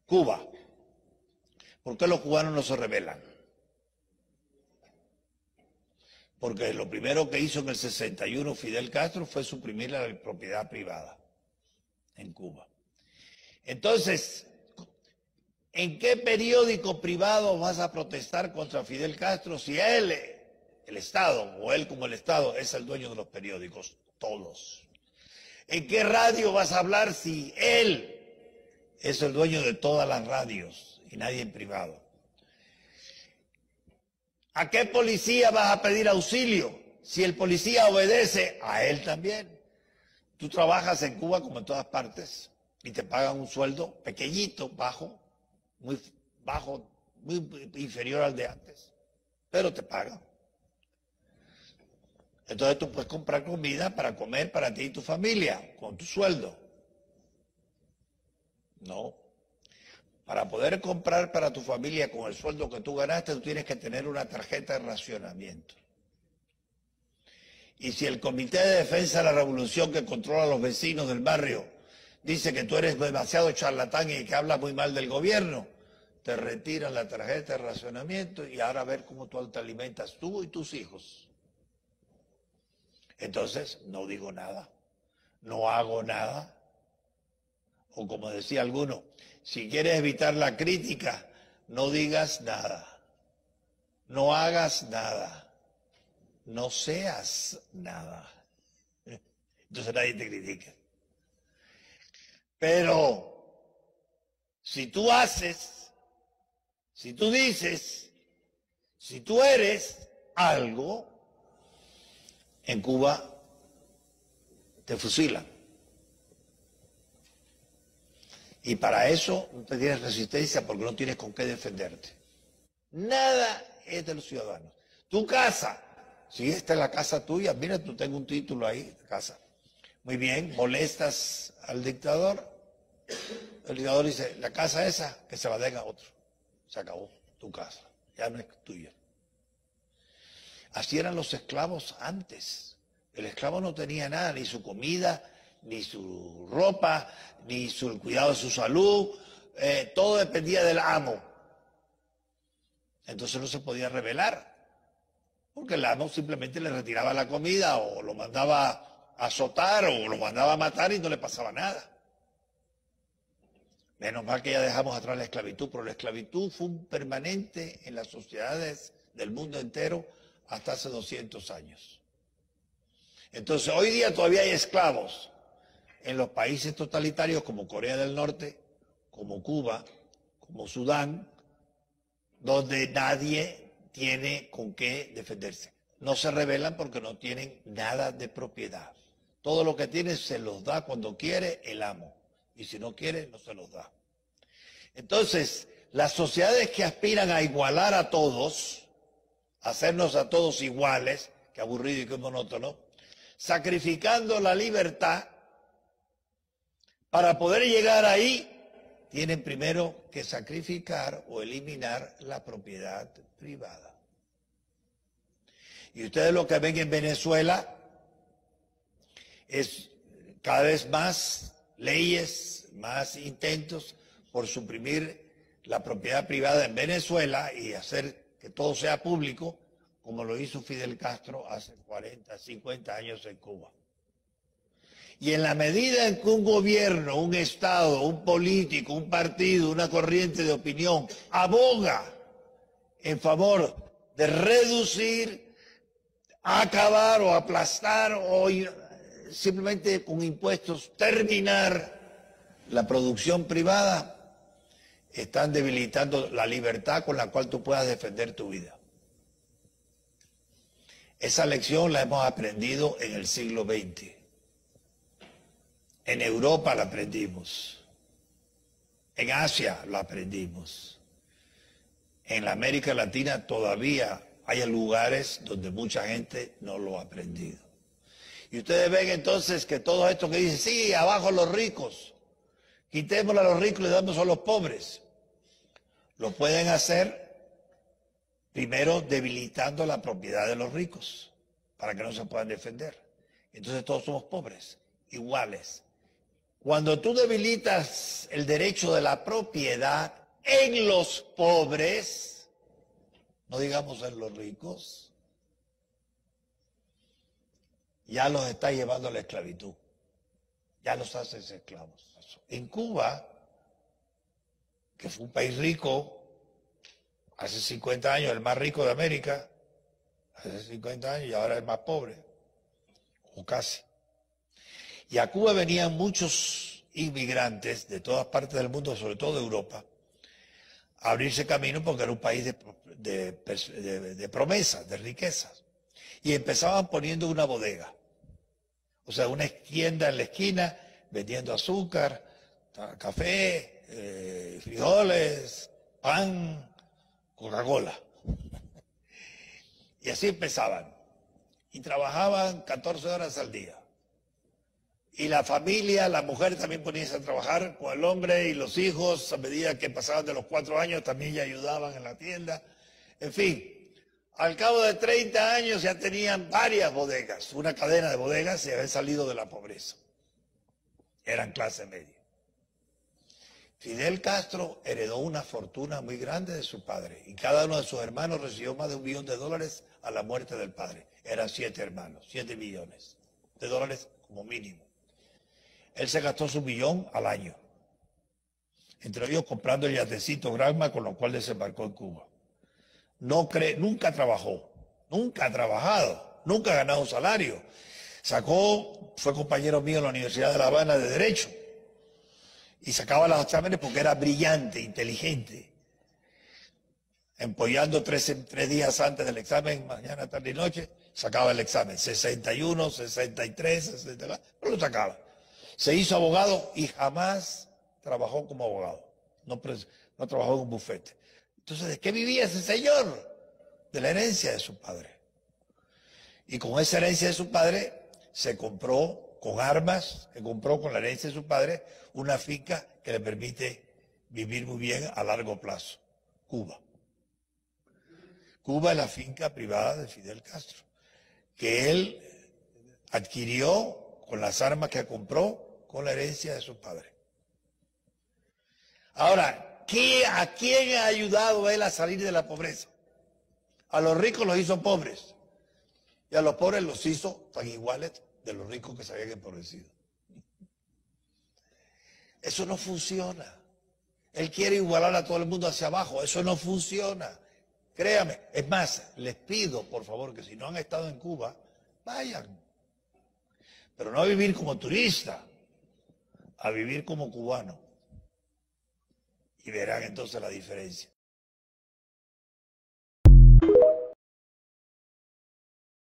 Cuba. ¿Por qué los cubanos no se rebelan? Porque lo primero que hizo en el 61 Fidel Castro fue suprimir la propiedad privada en Cuba. Entonces, ¿en qué periódico privado vas a protestar contra Fidel Castro si él, el Estado, o él como el Estado, es el dueño de los periódicos? Todos. ¿En qué radio vas a hablar si él es el dueño de todas las radios y nadie en privado? ¿A qué policía vas a pedir auxilio si el policía obedece a él también? Tú trabajas en Cuba como en todas partes y te pagan un sueldo pequeñito, bajo, muy inferior al de antes, pero te pagan. Entonces tú puedes comprar comida para comer para ti y tu familia con tu sueldo. No. Para poder comprar para tu familia con el sueldo que tú ganaste, tú tienes que tener una tarjeta de racionamiento. Y si el Comité de Defensa de la Revolución, que controla a los vecinos del barrio, dice que tú eres demasiado charlatán y que hablas muy mal del gobierno, te retiran la tarjeta de racionamiento y ahora a ver cómo tú te alimentas tú y tus hijos. Entonces, no digo nada, no hago nada. O como decía alguno, si quieres evitar la crítica, no digas nada, no hagas nada, no seas nada. Entonces nadie te critica. Pero si tú haces, si tú dices, si tú eres algo, en Cuba te fusilan. Y para eso no te tienes resistencia porque no tienes con qué defenderte. Nada es de los ciudadanos. Tu casa, si esta es la casa tuya, mira, tú tengo un título ahí, de casa. Muy bien, molestas al dictador. El dictador dice, la casa esa, que se la den a otro. Se acabó tu casa, ya no es tuya. Así eran los esclavos antes. El esclavo no tenía nada, ni su comida, ni su ropa, ni el cuidado de su salud, todo dependía del amo. Entonces no se podía rebelar, porque el amo simplemente le retiraba la comida o lo mandaba a azotar o lo mandaba a matar y no le pasaba nada. Menos mal que ya dejamos atrás la esclavitud, pero la esclavitud fue un permanente en las sociedades del mundo entero hasta hace 200 años. Entonces hoy día todavía hay esclavos en los países totalitarios como Corea del Norte, como Cuba, como Sudán, donde nadie tiene con qué defenderse. No se rebelan porque no tienen nada de propiedad. Todo lo que tienen se los da cuando quiere el amo. Y si no quiere, no se los da. Entonces, las sociedades que aspiran a igualar a todos, a hacernos a todos iguales, que aburrido y que monótono, sacrificando la libertad, para poder llegar ahí, tienen primero que sacrificar o eliminar la propiedad privada. Y ustedes lo que ven en Venezuela es cada vez más leyes, más intentos por suprimir la propiedad privada en Venezuela y hacer que todo sea público, como lo hizo Fidel Castro hace 40, 50 años en Cuba. Y en la medida en que un gobierno, un Estado, un político, un partido, una corriente de opinión aboga en favor de reducir, acabar o aplastar o simplemente con impuestos terminar la producción privada, están debilitando la libertad con la cual tú puedas defender tu vida. Esa lección la hemos aprendido en el siglo XX. En Europa la aprendimos, en Asia la aprendimos, en la América Latina todavía hay lugares donde mucha gente no lo ha aprendido. Y ustedes ven entonces que todo esto que dicen, sí, abajo los ricos, quitémosle a los ricos y le damos a los pobres, lo pueden hacer primero debilitando la propiedad de los ricos para que no se puedan defender. Entonces todos somos pobres, iguales. Cuando tú debilitas el derecho de la propiedad en los pobres, no digamos en los ricos, ya los estás llevando a la esclavitud, ya los haces esclavos. En Cuba, que fue un país rico, hace 50 años, el más rico de América, hace 50 años, y ahora el más pobre, o casi. Y a Cuba venían muchos inmigrantes de todas partes del mundo, sobre todo de Europa, a abrirse camino porque era un país de promesas, de riquezas. Y empezaban poniendo una bodega, o sea, una tienda en la esquina, vendiendo azúcar, café, frijoles, pan, Coca-Cola. Y así empezaban. Y trabajaban 14 horas al día. Y la familia, la mujer también ponían a trabajar con el hombre y los hijos, a medida que pasaban de los 4 años, también ya ayudaban en la tienda. En fin, al cabo de 30 años ya tenían varias bodegas, una cadena de bodegas y habían salido de la pobreza. Eran clase media. Fidel Castro heredó una fortuna muy grande de su padre y cada uno de sus hermanos recibió más de $1 millón a la muerte del padre. Eran 7 hermanos, 7 millones de dólares como mínimo. Él se gastó su $1 millón al año, entre ellos comprando el yatecito Granma con lo cual desembarcó en Cuba. Nunca trabajó, nunca ha trabajado, nunca ha ganado un salario. Fue compañero mío en la Universidad de La Habana de Derecho y sacaba los exámenes porque era brillante, inteligente. Empollando 3 días antes del examen, mañana, tarde y noche, sacaba el examen. 61, 63, 64, pero lo sacaba. Se hizo abogado y jamás trabajó como abogado. No trabajó en un bufete. Entonces, ¿de qué vivía ese señor? De la herencia de su padre. Y con esa herencia de su padre se compró con armas, que compró con la herencia de su padre, una finca que le permite vivir muy bien a largo plazo. Cuba. Cuba es la finca privada de Fidel Castro, que él adquirió con las armas que compró con la herencia de su padre. Ahora, ¿a quién ha ayudado él a salir de la pobreza? A los ricos los hizo pobres y a los pobres los hizo tan iguales de los ricos que se habían empobrecido. Eso no funciona. Él quiere igualar a todo el mundo hacia abajo. Eso no funciona. Créame. Es más, les pido, por favor, que si no han estado en Cuba, vayan. Pero no a vivir como turista, a vivir como cubano. Y verán entonces la diferencia.